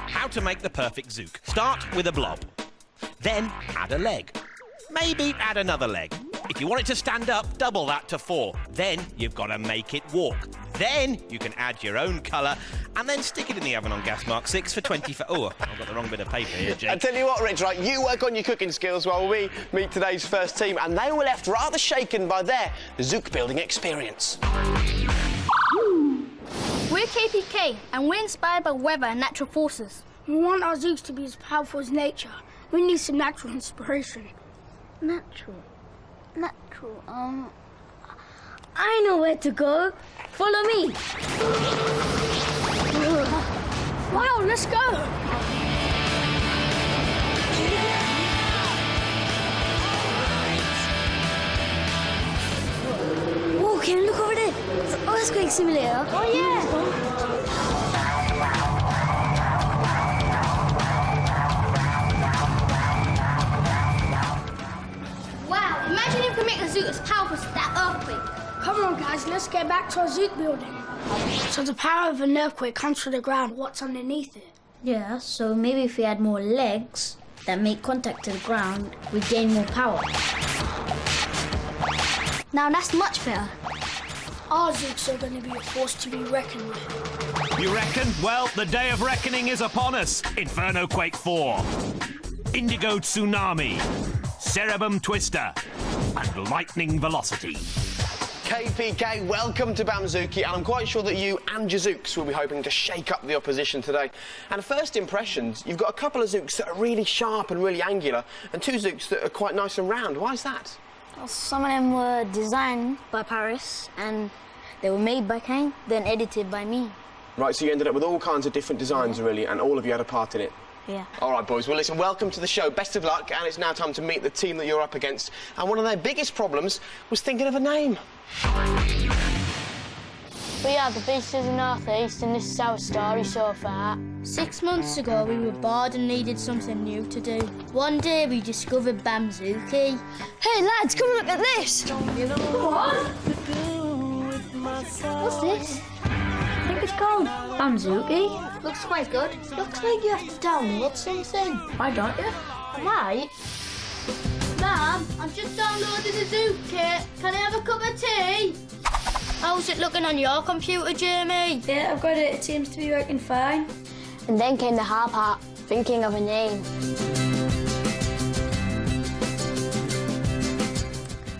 How to make the perfect zouk. Start with a blob. Then add a leg. Maybe add another leg. If you want it to stand up, double that to 4. Then you've got to make it walk. Then you can add your own colour and then stick it in the oven on gas mark 6 for 24... Oh, I've got the wrong bit of paper here, Jake. I tell you what, Rich, right, you work on your cooking skills while we meet today's first team, and they were left rather shaken by their zouk building experience. We're KPK, and we're inspired by weather and natural forces. We want our zooks to be as powerful as nature. We need some natural inspiration. Natural, I know where to go. Follow me. Wow, let's go. Whoa, can you look over there? Oh, earthquake simulator. Oh, yeah. Wow, imagine if we make a zouk as powerful as that earthquake. Come on, guys, let's get back to our zouk building. So the power of an earthquake comes from the ground. What's underneath it? Yeah, so maybe if we add more legs that make contact to the ground, we gain more power. Now that's much better. Our zooks are going to be a force to be reckoned with. You reckon? Well, the day of reckoning is upon us. Inferno Quake 4, Indigo Tsunami, Cerebum Twister, and Lightning Velocity. KPK, welcome to Bamzooki, and I'm quite sure that you and your zooks will be hoping to shake up the opposition today. And first impressions, you've got a couple of zooks that are really sharp and really angular, and 2 zooks that are quite nice and round. Why is that? Well, some of them were designed by Paris, and they were made by Kane, then edited by me. Right, so you ended up with all kinds of different designs, really, and all of you had a part in it. Yeah. All right, boys. Well, listen, welcome to the show. Best of luck, and it's now time to meet the team that you're up against. And one of their biggest problems was thinking of a name. We are the Beasts of the North East, and this is our story so far. 6 months ago, we were bored and needed something new to do. One day, we discovered Bamzooki. Hey, lads, come and look at this! What? What's this? I think it's called Bamzooki. Looks quite good. Looks like you have to download something. Why don't you? I might. Mum, I've just downloaded the zouk kit. Can I have a cup of tea? How's it looking on your computer, Jamie? Yeah, I've got it. It seems to be working fine. And then came the hard part, thinking of a name.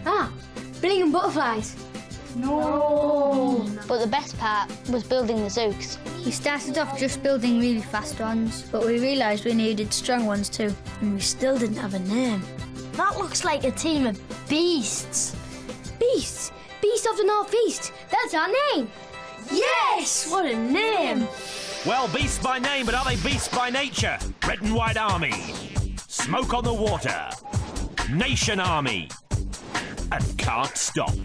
Ah, brilliant butterflies. No. But the best part was building the zooks. We started off just building really fast ones, but we realised we needed strong ones too, and we still didn't have a name. That looks like a team of beasts. Beasts! Beasts of the Northeast! That's our name! Yes! What a name! Well, beasts by name, but are they beasts by nature? Red and White Army, Smoke on the Water, Nation Army, and Can't Stop.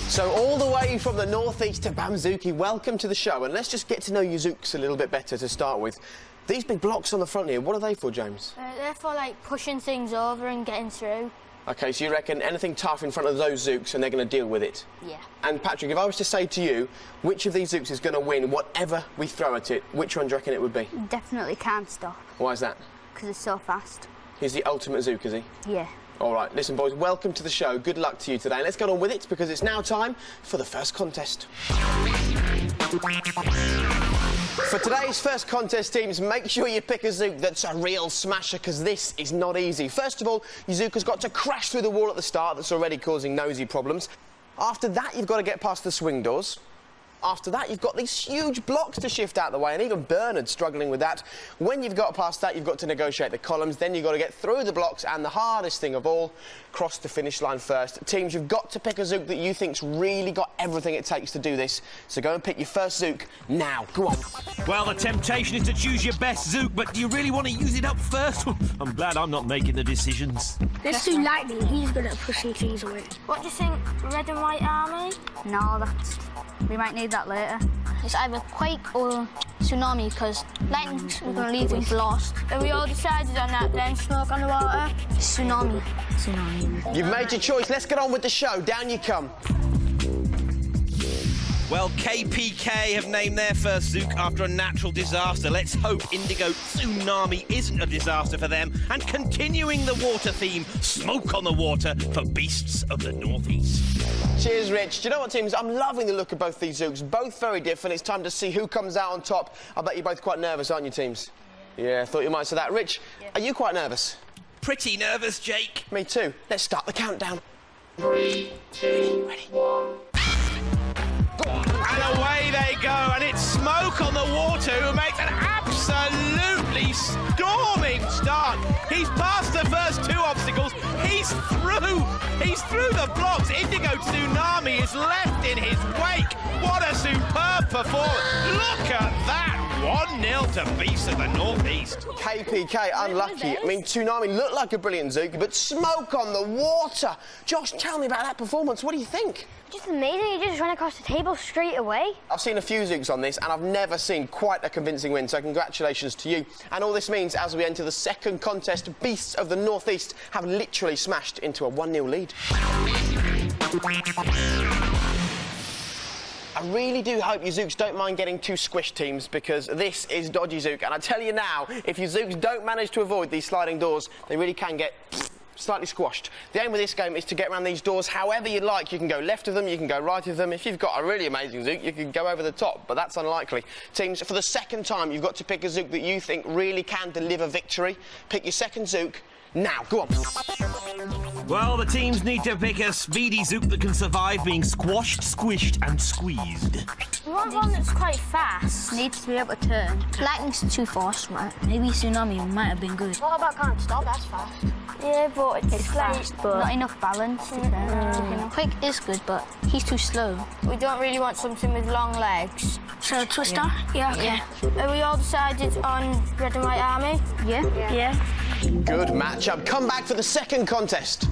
So all the way from the northeast to Bamzooki, welcome to the show, and let's just get to know your zooks a little bit better to start with. These big blocks on the front here, what are they for, James? They're for, like, pushing things over and getting through. OK, so you reckon anything tough in front of those zooks and they're going to deal with it? Yeah. And, Patrick, if I was to say to you, which of these zooks is going to win whatever we throw at it, which one do you reckon it would be? Definitely Can't Stop, Why is that? because it's so fast. He's the ultimate zook, is he? Yeah. All right, listen, boys, welcome to the show. Good luck to you today. Let's get on with it, because it's now time for the first contest. For today's first contest, teams, make sure you pick a zook that's a real smasher, because this is not easy. First of all, your zook has got to crash through the wall at the start that's already causing nosy problems. After that, you've got to get past the swing doors. After that, you've got these huge blocks to shift out the way, and even Bernard's struggling with that. When you've got past that, you've got to negotiate the columns, then you've got to get through the blocks, and the hardest thing of all, cross the finish line first. Teams, you've got to pick a zook that you think's really got everything it takes to do this. So go and pick your first zook now. Go on. Well, the temptation is to choose your best zook, but do you really want to use it up first? I'm glad I'm not making the decisions. Let's do Lightning. He's good at pushing things away. What do you think, Red and White Army? No, that's... we might need that later. It's either Quake or Tsunami, because lightning's going to leave things lost. And we all decided on that then, Smoke on the Water. Tsunami. Tsunami. You've made your choice. Let's get on with the show. Down you come. Well, KPK have named their first Zook after a natural disaster. Let's hope Indigo Tsunami isn't a disaster for them. And continuing the water theme, smoke on the water for beasts of the northeast. Cheers, Rich. Do you know what, teams? I'm loving the look of both these Zooks. Both very different. It's time to see who comes out on top. I bet you're both quite nervous, aren't you, teams? Yeah, thought you might say that. Rich, are you quite nervous? Pretty nervous, Jake. Me too. Let's start the countdown. 3, 2, 1. And away they go, and it's Smoke on the Water who makes an absolutely storming start. He's past the first 2 obstacles. He's through the blocks. Indigo Tsunami is left in his wake. What a superb performance. Look at that. 1-0 to Beasts of the Northeast. KPK, unlucky. I mean, Tsunami looked like a brilliant Zook, but Smoke on the Water. Josh, tell me about that performance. What do you think? Just amazing. He just ran across the table straight away. I've seen a few Zooks on this, and I've never seen quite a convincing win, so congratulations to you. And all this means, as we enter the second contest, Beasts of the Northeast have literally smashed into a 1-0 lead. I really do hope you Zooks don't mind getting too squished, teams, because this is dodgy Zook. And I tell you now, if you Zooks don't manage to avoid these sliding doors, they really can get slightly squashed. The aim of this game is to get around these doors however you like. You can go left of them, you can go right of them. If you've got a really amazing Zook, you can go over the top, but that's unlikely. Teams, for the second time, you've got to pick a Zook that you think really can deliver victory. Pick your second Zook now. Go on. Well, the teams need to pick a speedy Zook that can survive being squashed, squished and squeezed. We want one that's quite fast. Needs to be able to turn. Lightning's too fast, right? Maybe Tsunami might have been good. What about Can't Stop? That's fast. Yeah, but it's Fast, but not enough balance. Quick is good, but he's too slow. We don't really want something with long legs. So, Twister? Yeah, okay. Are we all decided on Red and White Army? Yeah. Good matchup. Come back for the second contest.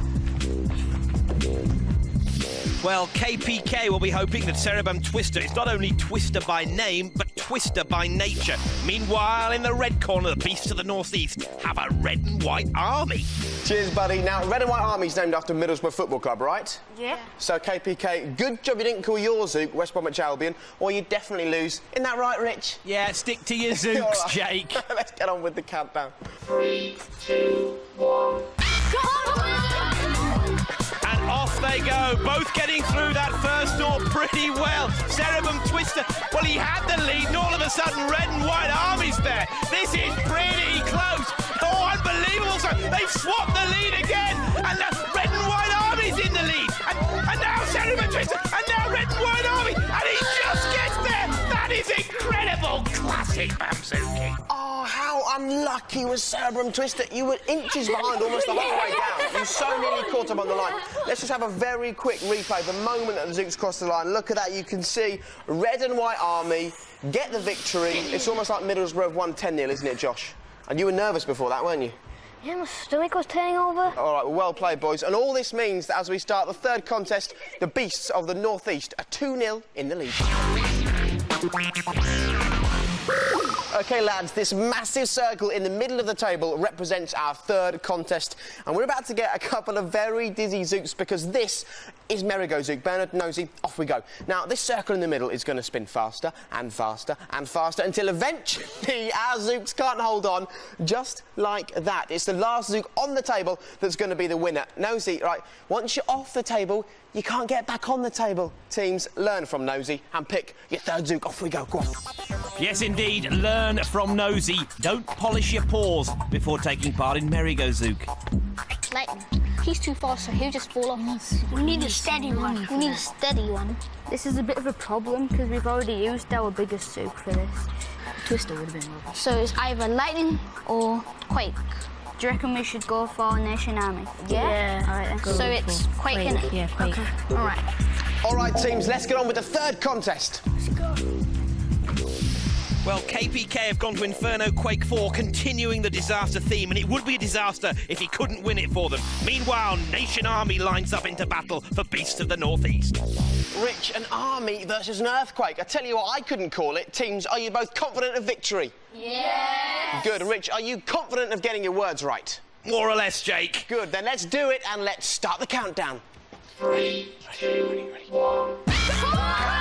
Well, KPK will be hoping that Cerebrum Twister is not only Twister by name, but Twister by nature. Meanwhile, in the red corner, the Beasts of the Northeast have a Red and White Army. Cheers, buddy. Now, Red and White Army's named after Middlesbrough Football Club, right? Yeah. So, KPK, good job you didn't call your Zook West Bromwich Albion, or you'd definitely lose. Isn't that right, Rich? Yeah, stick to your Zooks, Jake. Let's get on with the countdown. 3, 2, 1. And off they go, both getting through that first door pretty well. Cerebrum Twister, well, he had the lead, and all of a sudden, Red and White Army's there. This is pretty close. Oh, unbelievable. So they've swapped the lead again, and the Red and White Army's in the lead. And now Cerebrum Twister, and now Red and White Army, and he just gets there. That is incredible. Classic Bamzooki. Oh, how unlucky was Cerebrum Twister. You were inches behind almost the whole way down. You so nearly caught up on the line. Let's just have a very quick replay. The moment that the Zooks crossed the line, look at that. You can see Red and White Army get the victory. It's almost like Middlesbrough won 10-0, isn't it, Josh? And you were nervous before that, weren't you? Yeah, my stomach was turning over. All right, well played, boys. And all this means that as we start the third contest, the Beasts of the Northeast are 2-0 in the lead. OK, lads, this massive circle in the middle of the table represents our third contest. And we're about to get a couple of very dizzy Zooks because this is Merry-Go Zook. Bernard, Nosy, off we go. Now, this circle in the middle is going to spin faster and faster and faster until eventually our Zooks can't hold on, just like that. It's the last Zook on the table that's going to be the winner. Nosy, right, once you're off the table, you can't get back on the table. Teams, learn from Nosy and pick your third Zook. Off we go. Go on. Yes, indeed. Learn from Nosy. Don't polish your paws before taking part in Merry-Go Zook. Lightning. He's too fast, so he'll just fall off. We need a steady one. We need a steady one. This is a bit of a problem because we've already used our biggest Zook for this. Twister would have been rubbish. So it's either Lightning or Quake. Do you reckon we should go for Nation Army? Yeah. All right, then. So it's Quake, innit? Yeah, Quake. Okay. All right. All right, teams, let's get on with the third contest. Let's go. Well, KPK have gone to Inferno Quake 4, continuing the disaster theme, and it would be a disaster if he couldn't win it for them. Meanwhile, Nation Army lines up into battle for Beasts of the Northeast. Rich, an army versus an earthquake. I tell you what, I couldn't call it. Teams, are you both confident of victory? Yes. Good. Rich, are you confident of getting your words right? More or less, Jake. Good. Then let's do it and let's start the countdown. 3, 2, 1.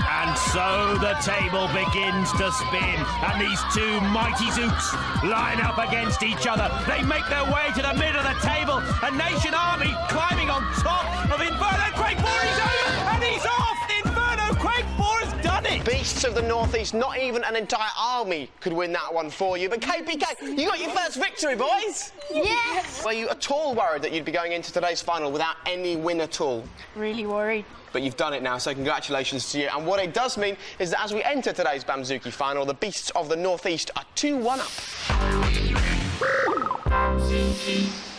And So the table begins to spin, and these two mighty Zooks line up against each other. They make their way to the middle of the table, and Nation Army climbing on top of Inferno Quake 4. He's over, and he's off! Inferno Quake 4 has done it! Beasts of the Northeast, not even an entire army could win that one for you. But KPK, you got your first victory, boys! Yes! Were you at all worried that you'd be going into today's final without any win at all? Really worried. But you've done it now, so congratulations to you. And what it does mean is that as we enter today's Bamzooki final, the Beasts of the Northeast are 2-1 up.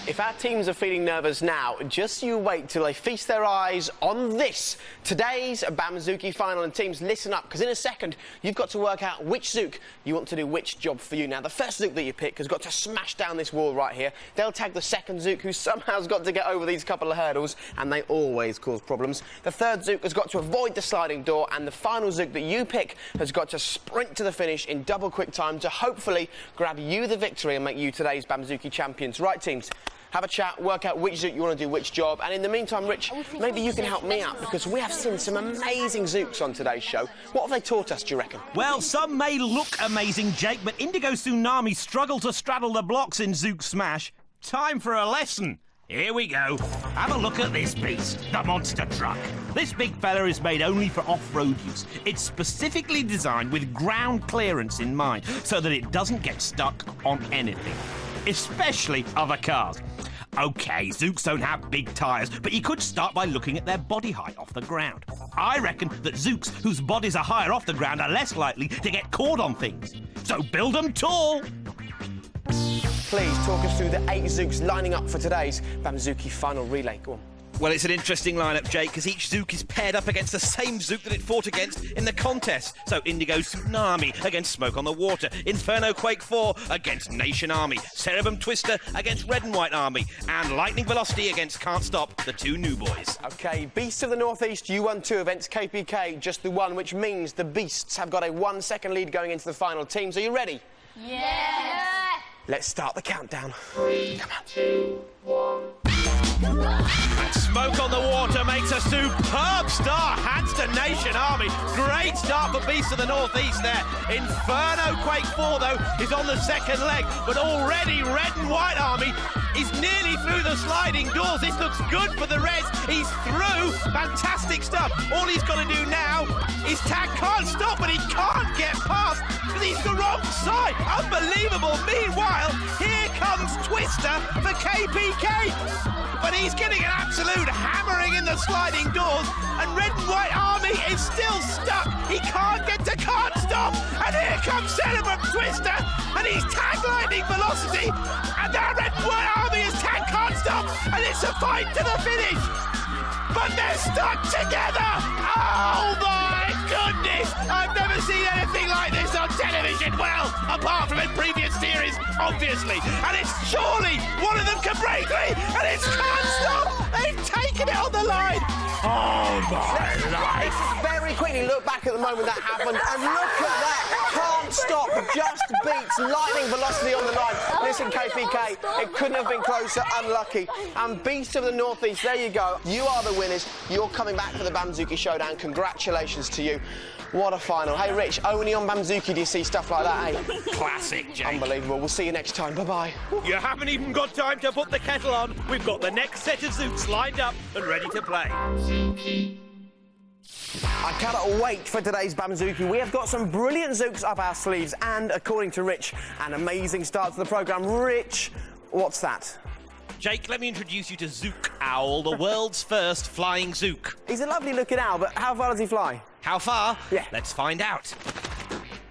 If our teams are feeling nervous now, just you wait till they feast their eyes on this, today's Bamzooki final. And teams, listen up, because in a second, you've got to work out which Zook you want to do which job for you. Now, the first Zook that you pick has got to smash down this wall right here. They'll tag the second Zook, who somehow has got to get over these couple of hurdles, and they always cause problems. The third Zook has got to avoid the sliding door, and the final Zook that you pick has got to sprint to the finish in double quick time to hopefully grab you the victory and make you today's Bamzooki champions. Right, teams? Have a chat, work out which Zook you want to do which job, and in the meantime, Rich, maybe you can help me out, because we have seen some amazing Zooks on today's show. What have they taught us, do you reckon? Well, some may look amazing, Jake, but Indigo Tsunami struggle to straddle the blocks in Zook Smash. Time for a lesson. Here we go. Have a look at this beast, the monster truck. This big fella is made only for off-road use. It's specifically designed with ground clearance in mind, so that it doesn't get stuck on anything, especially other cars. OK, Zooks don't have big tyres, but you could start by looking at their body height off the ground. I reckon that Zooks whose bodies are higher off the ground are less likely to get caught on things. So build them tall. Please talk us through the 8 Zooks lining up for today's Bamzooki final relay. Go on. Well, it's an interesting lineup, Jake, because each Zook is paired up against the same Zook that it fought against in the contest. So Indigo Tsunami against Smoke on the Water, Inferno Quake 4 against Nation Army, Cerebrum Twister against Red and White Army, and Lightning Velocity against Can't Stop, the 2 new boys. OK, Beasts of the Northeast, you won 2 events, KPK just the 1, which means the Beasts have got a 1-second lead going into the final. Teams, are you ready? Yeah! Let's start the countdown. 3, come on. 2, 1. And Smoke on the Water makes a superb start. Hands to Nation Army. Great start for Beasts of the Northeast there. Inferno Quake 4, though, is on the second leg, but already Red and White Army is nearly through the sliding doors. This looks good for the Reds. He's through. Fantastic stuff. All he's got to do now is tag Can't Stop, but he can't get past because he's the wrong side. Unbelievable. Meanwhile, here comes Twister for KPK. But he's getting an absolute hammering in the sliding doors, and Red and White Army is still stuck. He can't get to Can't Stop, and here comes Cerebrum Twister, and he's tagged Lightning Velocity, and now Red and White Army has tagged Can't Stop, and it's a fight to the finish. But they're stuck together. Oh my goodness! I've never seen anything like this on television. Well, apart from in previous series, obviously. And it's surely one of them can break free, and it's Can't Stop. They've taken it on the line. Oh my life! Let's very quickly look back at the moment that happened, and look at that. Can't Stop just beats Lightning Velocity on the line. Listen, KPK, it couldn't have been closer. Unlucky. And Beast of the Northeast, there you go. You are the winners. You're coming back for the Bamzooki Showdown. Congratulations to you. What a final. Hey, Rich, only on Bamzooki do you see stuff like that, eh? Classic, Jake. Unbelievable. We'll see you next time. Bye-bye. You haven't even got time to put the kettle on. We've got the next set of Zooks lined up and ready to play. I cannot wait for today's Bamzooki. We have got some brilliant Zooks up our sleeves, and according to Rich, an amazing start to the programme. Rich, what's that? Jake, let me introduce you to Zook Owl, the world's first flying Zook. He's a lovely looking owl, but how far does he fly? How far? Yeah. Let's find out.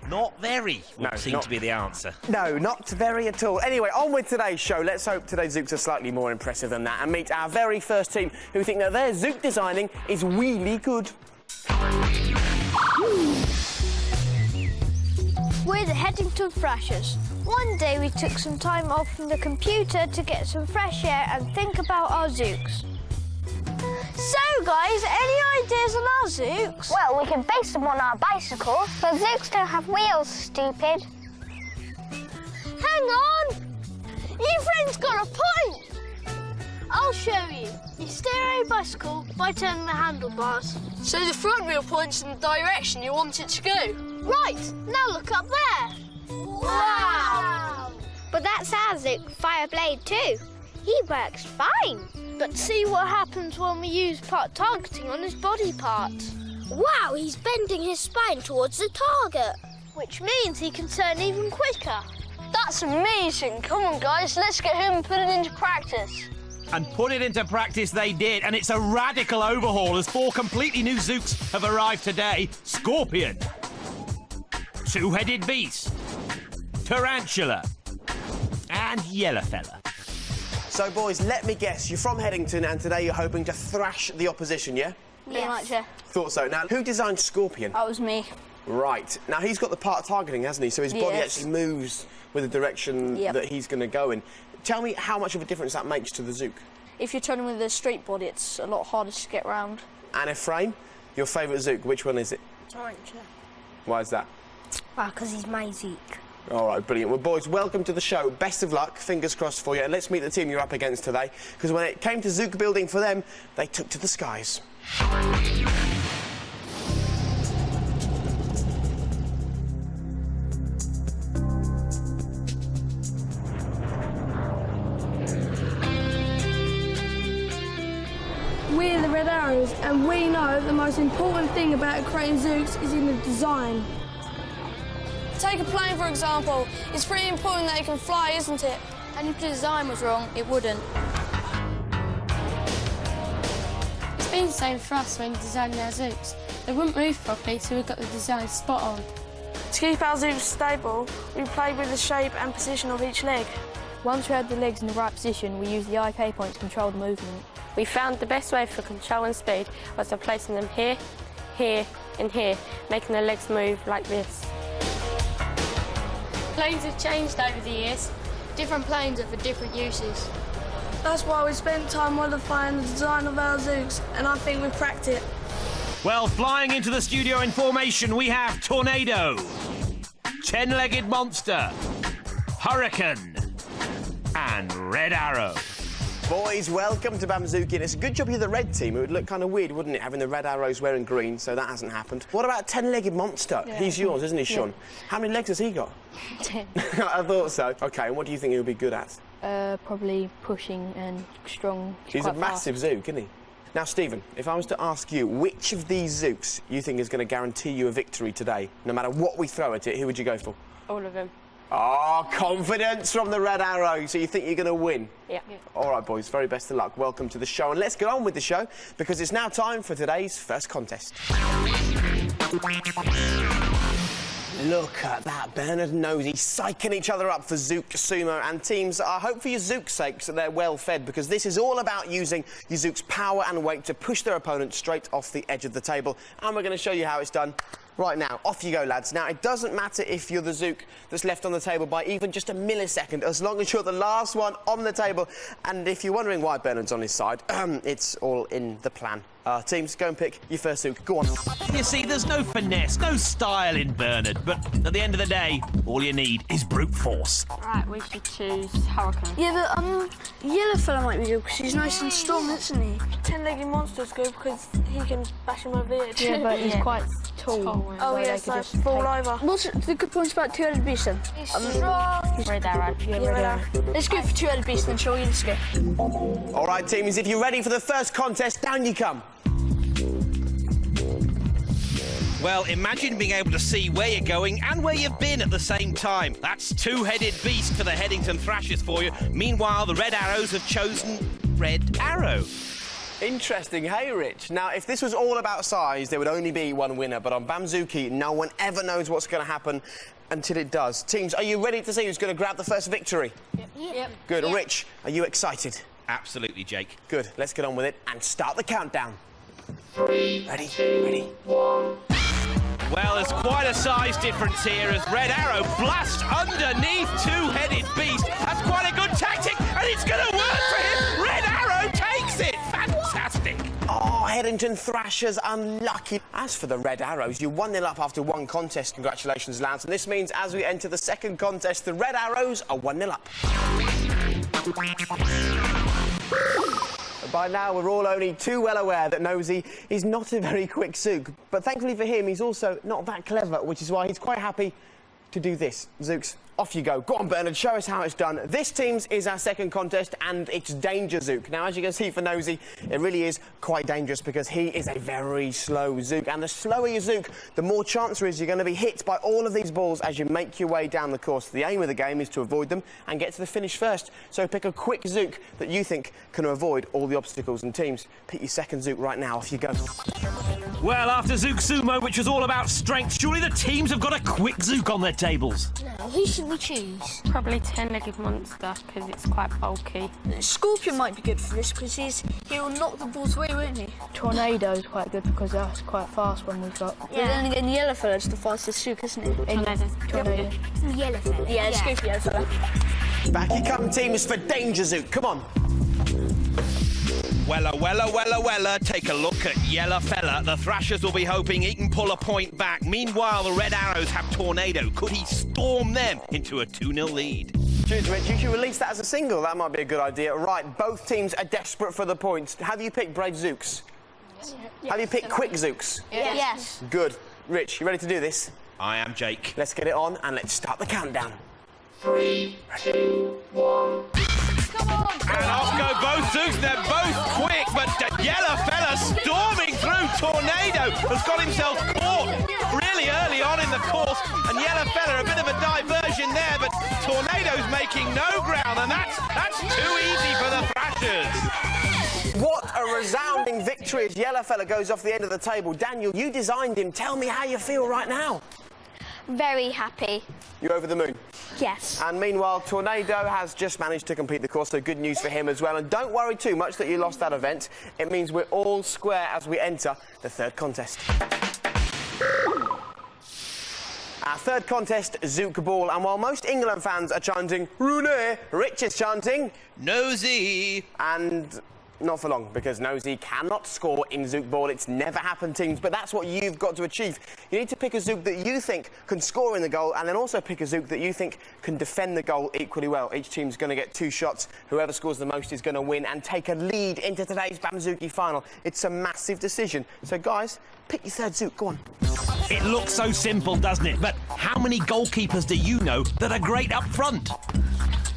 Not very, would seem to be the answer. No, not very at all. Anyway, on with today's show. Let's hope today's Zooks are slightly more impressive than that and meet our very first team who think that their Zook designing is really good. We're the Headington Thrashers. One day we took some time off from the computer to get some fresh air and think about our Zooks. So guys, any ideas on our Zooks? Well, we can base them on our bicycle, but Zooks don't have wheels, stupid. Hang on! Your friend's got a point! I'll show you. You steer a bicycle by turning the handlebars. So the front wheel points in the direction you want it to go. Right, now look up there. Wow! But that's our Zook, Fireblade too. He works fine. But see what happens when we use part targeting on his body parts. Wow, he's bending his spine towards the target. Which means he can turn even quicker. That's amazing. Come on, guys, let's get him and put it into practice. And put it into practice they did, and it's a radical overhaul as 4 completely new Zooks have arrived today. Scorpion, Two-Headed Beast, Tarantula, and Yellowfella. So, boys, let me guess, you're from Headington and today you're hoping to thrash the opposition, yeah? Pretty much, yeah. Thought so. Now, who designed Scorpion? That was me. Right. Now, he's got the part targeting, hasn't he? So his body actually moves with the direction that he's going to go in. Tell me how much of a difference that makes to the Zook. If you're turning with a straight body, it's a lot harder to get round. And Ephraim, your favourite Zook, which one is it? Tarantula. Why is that? Because he's my Zook. All right, brilliant. Well, boys, welcome to the show. Best of luck, fingers crossed for you. And let's meet the team you're up against today, because when it came to Zook building for them, they took to the skies. We're the Red Arrows, and we know the most important thing about creating Zooks is in the design. Take a plane, for example. It's pretty important that it can fly, isn't it? And if the design was wrong, it wouldn't. It's been the same for us when designing our Zooks. They wouldn't move properly till we got the design spot on. To keep our Zooks stable, we played with the shape and position of each leg. Once we had the legs in the right position, we used the IK point to control the movement. We found the best way for controlling speed was by placing them here, here and here, making the legs move like this. Planes have changed over the years. Different planes are for different uses. That's why we spent time modifying the design of our Zooks, and I think we've cracked it. Well, flying into the studio in formation, we have Tornado, 10-legged Monster, Hurricane, and Red Arrow. Boys, welcome to Bamzooki, and it's a good job you're the red team. It would look kind of weird, wouldn't it, having the Red Arrows wearing green, so that hasn't happened. What about 10-legged Monster? Yeah. He's yours, isn't he, Sean? Yeah. How many legs has he got? 10. I thought so. OK, and what do you think he'll be good at? Probably pushing and strong. He's a massive Zook, isn't he? Now, Stephen, if I was to ask you which of these Zooks you think is going to guarantee you a victory today, no matter what we throw at it, who would you go for? All of them. Oh, confidence from the Red Arrow. So you think you're going to win? Yeah. All right, boys, very best of luck. Welcome to the show. And let's get on with the show, because it's now time for today's first contest. Look at that, Bernard and Nosy psyching each other up for Zook Sumo. And teams, I hope for your Zook's sakes that they're well fed, because this is all about using your Zook's power and weight to push their opponent straight off the edge of the table. And we're going to show you how it's done right now. Off you go, lads. Now, it doesn't matter if you're the Zook that's left on the table by even just a millisecond, as long as you're the last one on the table. And if you're wondering why Bernard's on his side, it's all in the plan. Teams, go and pick your first Zook. Go on. You see, there's no finesse, no style in Bernard, but at the end of the day, all you need is brute force. Right, we should choose Hurricane. Yeah, but Yellowfella might be good because he's nice and strong, isn't he? 10-legged Monster's good because he can bash him over the edge. Yeah, but he's quite tall. Oh, yeah, so fall over. What's the good points about Two-Headed Beast then? He's strong. Red Arrow. Yeah, Red Arrow. Let's go for Two-Headed Beast then, shall we? Let's go. All right, teams, if you're ready for the first contest, down you come. Well, imagine being able to see where you're going and where you've been at the same time. That's Two-Headed Beast for the Headington Thrashers for you. Meanwhile, the Red Arrows have chosen Red Arrow. Interesting, hey, Rich? Now, if this was all about size, there would only be one winner, but on Bamzooki, no one ever knows what's going to happen until it does. Teams, are you ready to see who's going to grab the first victory? Yep. Good. Yep. Rich, are you excited? Absolutely, Jake. Good. Let's get on with it and start the countdown. 3, ready, 1. Well, there's quite a size difference here as Red Arrow blasts underneath Two-Headed Beast. That's quite a good tactic, and it's going to work for him. Red Arrow takes it. Fantastic. Oh, Headington Thrashers unlucky. As for the Red Arrows, you're 1-0 up after one contest. Congratulations, lads. And this means as we enter the second contest, the Red Arrows are 1-0 up. By now, we're all only too well aware that Nosy is not a very quick Zook. But thankfully for him, he's also not that clever, which is why he's quite happy to do this. Zooks, off you go. Go on, Bernard, show us how it's done. This team's is our second contest, and it's Danger Zook. Now, as you can see for Nosy, it really is quite dangerous because he is a very slow Zook. And the slower you Zook, the more chance there is you're going to be hit by all of these balls as you make your way down the course. The aim of the game is to avoid them and get to the finish first. So pick a quick Zook that you think can avoid all the obstacles. And teams, pick your second Zook right now. Off you go. Well, after Zook Sumo, which was all about strength, surely the teams have got a quick Zook on their tables. No, who should we choose? Probably 10-legged monster, because it's quite bulky. Scorpion might be good for this because he'll knock the balls away, won't he? Tornado's quite good because that's quite fast when we've got... Yeah. But then again, the yellow fella's the fastest Zook, isn't he? Tornado. Yellow fella. Yeah, let's go for yellow fella. Back you come, teams, for Danger Zook. Come on. Wella, take a look at Yellow Fella. The Thrashers will be hoping he can pull a point back. Meanwhile, the Red Arrows have Tornado. Could he storm them into a 2-0 lead? Cheers, Rich. You should release that as a single. That might be a good idea. Right, both teams are desperate for the points. Have you picked Brave Zooks? Yes. Have you picked Quick Zooks? Yes. Good. Rich, you ready to do this? I am Jake. Let's get it on and let's start the countdown. 3, 2, 1. Come on! And off go both Zooks. They're both quick, but the Yellow Fella storming through. Tornado has got himself caught really early on in the course, and Yellow Fella a bit of a diversion there, but Tornado's making no ground, and that's too easy for the Thrashers. What a resounding victory as Yellow Fella goes off the end of the table. Daniel, you designed him. Tell me how you feel right now. Very happy. You over the moon? Yes. And meanwhile, Tornado has just managed to complete the course, so good news for him as well. And don't worry too much that you lost that event. It means we're all square as we enter the third contest. Our third contest, Zook Ball. And while most England fans are chanting, Rooney, Rich is chanting, Nosy. And not for long, because Nosy cannot score in Zook Ball. It's never happened, teams, but that's what you've got to achieve. You need to pick a Zook that you think can score in the goal, and then also pick a Zook that you think can defend the goal equally well. Each team's going to get 2 shots. Whoever scores the most is going to win and take a lead into today's Bamzooki final. It's a massive decision. So, guys, pick your third Zook. Go on. It looks so simple, doesn't it? But how many goalkeepers do you know that are great up front?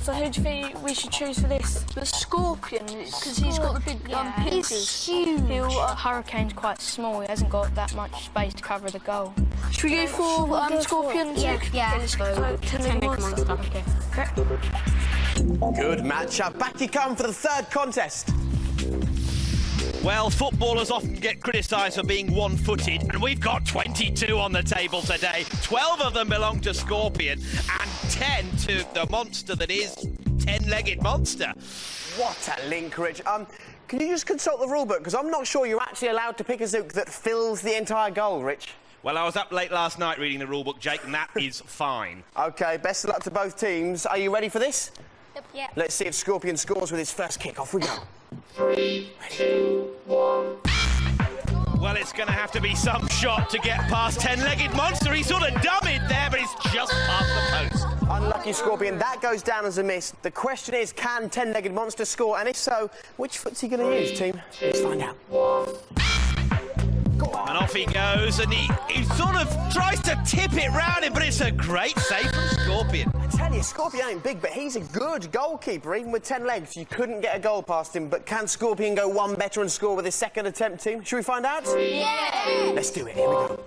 So who do you think we should choose for this? The Scorpion, because he's got the big pincers. He's huge. Hurricane's quite small, he hasn't got that much space to cover the goal. Should we go for Scorpion? Yeah. Okay, let's go. 10-legged monster. Okay. Good matchup. Back you come for the third contest. Well, footballers often get criticised for being one-footed, and we've got 22 on the table today. 12 of them belong to Scorpion, and 10 to the monster that is 10-legged monster. What a link, Rich. Can you just consult the rulebook? Because I'm not sure you're actually allowed to pick a Zook that fills the entire goal, Rich. Well, I was up late last night reading the rulebook, Jake, and that is fine. OK, best of luck to both teams. Are you ready for this? Yep. Let's see if Scorpion scores with his first kick. Off we go. 3, 2, 1. Well, it's going to have to be some shot to get past 10-legged monster. He sort of dummied there, but it's just past the post. Unlucky Scorpion. That goes down as a miss. The question is, can 10-legged monster score? And if so, which foot's he going to use, team? Let's find out. And off he goes, and he sort of tries to tip it round him, but it's a great save from Scorpion. I tell you, Scorpion ain't big, but he's a good goalkeeper, even with 10 legs. You couldn't get a goal past him, but can Scorpion go one better and score with his second attempt, team? Should we find out? Yeah! Let's do it. Here we go.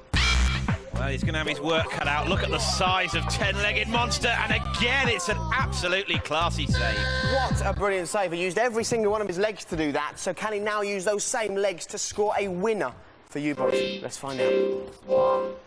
Well, he's going to have his work cut out. Look at the size of 10-legged monster, and again, it's an absolutely classy save. What a brilliant save. He used every single one of his legs to do that, so can he now use those same legs to score a winner for you boys? Let's find out.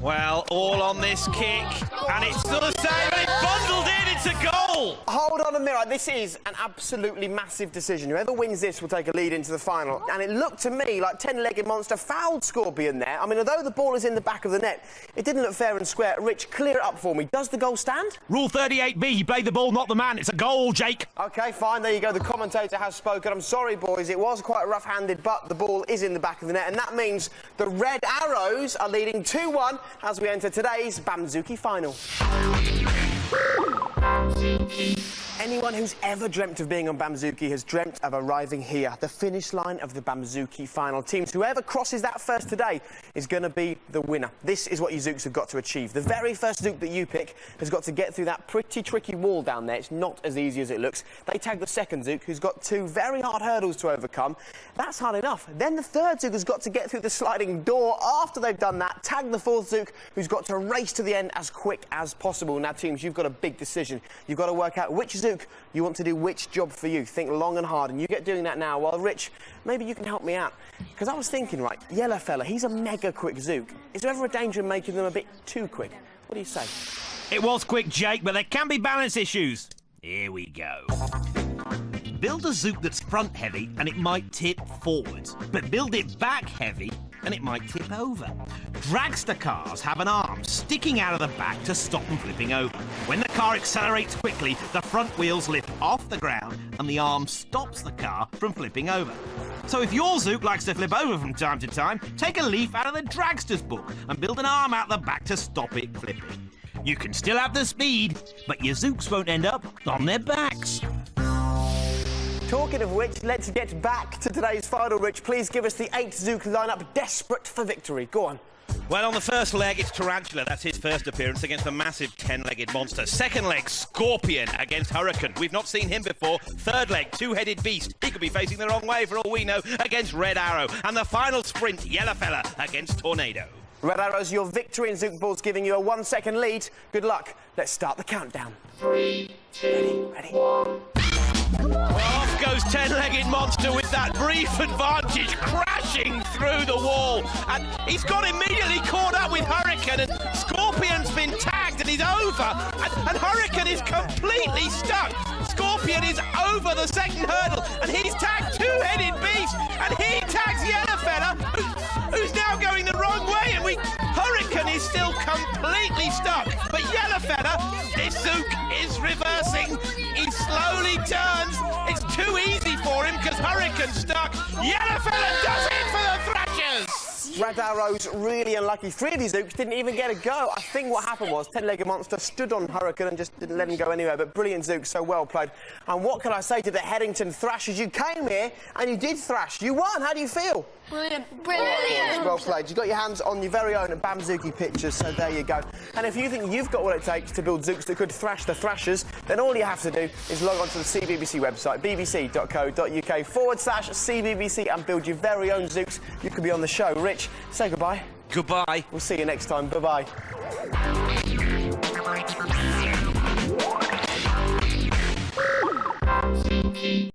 Well, all on this kick, and it's still the same, and it's bundled in, it's a goal! Hold on a minute, this is an absolutely massive decision. Whoever wins this will take a lead into the final. And it looked to me like 10-legged monster fouled Scorpion there. I mean, although the ball is in the back of the net, it didn't look fair and square. Rich, clear it up for me. Does the goal stand? Rule 38B, he played the ball, not the man. It's a goal, Jake. OK, fine, there you go. The commentator has spoken. I'm sorry, boys, it was quite rough-handed, but the ball is in the back of the net, and that means the Red Arrows are leading 2-1 as we enter today's Bamzooki final. Anyone who's ever dreamt of being on Bamzooki has dreamt of arriving here, the finish line of the Bamzooki final teams. Whoever crosses that first today is going to be the winner. This is what you Zooks have got to achieve. The very first Zook that you pick has got to get through that pretty tricky wall down there. It's not as easy as it looks. They tag the second Zook, who's got two very hard hurdles to overcome. That's hard enough. Then the third Zook has got to get through the sliding door. After they've done that, tag the fourth Zook, who's got to race to the end as quick as possible. Now, teams, you've got a big decision. You've got to work out which Zook you want to do which job for you. Think long and hard, and you get doing that now. While Rich, maybe you can help me out. Because I was thinking, right, Yellow Fella, he's a mega quick Zook. Is there ever a danger in making them a bit too quick? What do you say? It was quick, Jake, but there can be balance issues. Here we go. Build a Zook that's front heavy and it might tip forwards, but build it back heavy and it might tip over. Dragster cars have an arm sticking out of the back to stop them flipping over. When the car accelerates quickly, the front wheels lift off the ground and the arm stops the car from flipping over. So if your Zook likes to flip over from time to time, take a leaf out of the Dragster's book and build an arm out the back to stop it flipping. You can still have the speed, but your Zooks won't end up on their backs. Talking of which, let's get back to today's final. Rich, please give us the 8th Zook lineup, desperate for victory. Go on. Well, on the first leg, it's Tarantula. That's his first appearance against the massive 10-legged monster. Second leg, Scorpion against Hurricane. We've not seen him before. Third leg, Two-Headed Beast. He could be facing the wrong way for all we know, against Red Arrow. And the final sprint, Yellow Fella against Tornado. Red Arrow's your victory in Zook Balls, giving you a 1-second lead. Good luck. Let's start the countdown. 3, 2, ready. 1. Off goes 10-legged monster with that brief advantage, crashing through the wall. And he's got immediately caught up with Hurricane, and Scorpion's been tagged and he's over. And Hurricane is completely stuck. Scorpion is over the second hurdle, and he's tagged Two-Headed Beast, and he tags Yellow Fella, who's now going the wrong way, and Hurricane is still completely stuck. But Yellow Fella, this Zook is reversing. He slowly turns. It's too easy for him because Hurricane's stuck. Yellow Fella does it for the Thrashers! Red Arrow's really unlucky. 3 of these Zooks didn't even get a go. I think what happened was 10-legged monster stood on Hurricane and just didn't let him go anywhere. But brilliant Zook, so well played. And what can I say to the Headington Thrashers? You came here and you did thrash. You won. How do you feel? Brilliant. Brilliant. Well played. You got your hands on your very own Bamzooki pictures, so there you go. And if you think you've got what it takes to build Zooks that could thrash the Thrashers, then all you have to do is log on to the CBBC website, bbc.co.uk/CBBC, and build your very own Zooks. You could be on the show. Rich, say goodbye. Goodbye. We'll see you next time. Bye-bye.